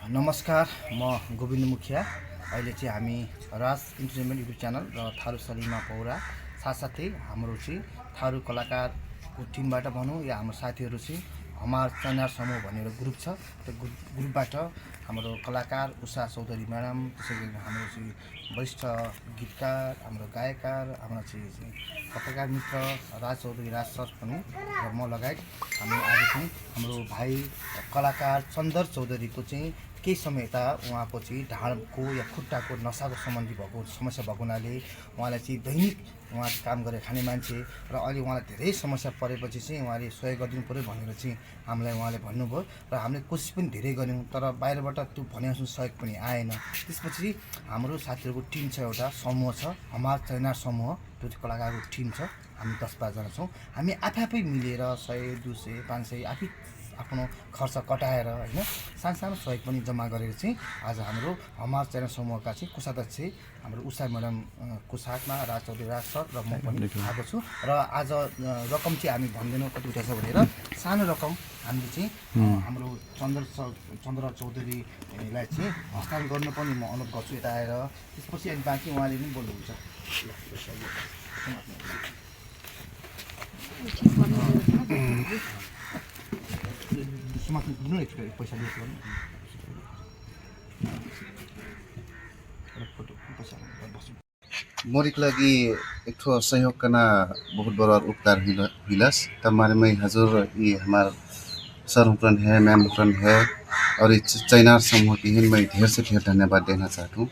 नमस्कार, म गोविन्द मुखिया। अहिले चाहिँ हामी राज इन्टरटेनमेन्ट युट्युब च्यानल र थारू सलिमा पौरा साथसाथै हाम्रो चाहिँ थारू कलाकारको टिमबाट भनौँ या हाम्रो साथीहरू चाहिँ हमार चैनार समूह भनेर ग्रुप छ। त्यो ग्रुपबाट हाम्रो कलाकार उषा चौधरी म्याडम, त्यसै गरी हाम्रो चाहिँ वरिष्ठ गीतकार, हाम्रो गायककार, हाम्रो चाहिँ पत्रकार मित्र राज चौधरी राज सर पनि र म लगायत हामी आज चाहिँ हाम्रो भाइ कलाकार चन्दर चौधरीको चाहिँ केही समय यता उहाँको चाहिँ ढाडको या खुट्टाको नसाको सम्बन्धी भएको समस्या भएको हुनाले उहाँलाई चाहिँ दैनिक उहाँ काम गरेर खाने मान्छे र अहिले उहाँलाई धेरै समस्या परेपछि चाहिँ उहाँले सहयोग गरिदिनु पऱ्यो भनेर चाहिँ हामीलाई उहाँले भन्नुभयो र हामीले कोसिस पनि धेरै गऱ्यौँ, तर बाहिरबाट त्यो भने जस्तो सहयोग पनि आएन। त्यसपछि हाम्रो साथीहरूको टिम छ, एउटा समूह छ, हमार चैनार समूह, त्यो कलाकारको टिम छ। हामी 10-12 जना छौँ। हामी आफै मिलेर 100, 200, 500 आफै आफ्नो खर्च कटाएर होइन सानो सहयोग पनि जम्मा गरेर चाहिँ आज हाम्रो हमार चैनार समूहका चाहिँ कोषाध्यक्ष हाम्रो उषा म्याडमको साथमा राज चौधरी राज सर र म पनि आएको छु। र आज रकम चाहिँ हामी भन्दैनौँ कति उठाउँछ भनेर, सानो रकम हामीले चाहिँ हाम्रो चन्द्र चौधरीलाई चाहिँ हस्तान्तरण गर्नु पनि म अनुरोध गर्छु यता आएर। त्यसपछि अनि बाँकी उहाँले पनि बोल्नुहुन्छ। पैसा मोरिक लगी एक ठो सहयोग करना बहुत बड़ा उपकार हिलस तमारे में हजूर ये हमार सर हुक्रन है, मैम हुक्रन है और इस चैनार समूह की मैं ढेर से ढेर धन्यवाद देना चाहता हूँ।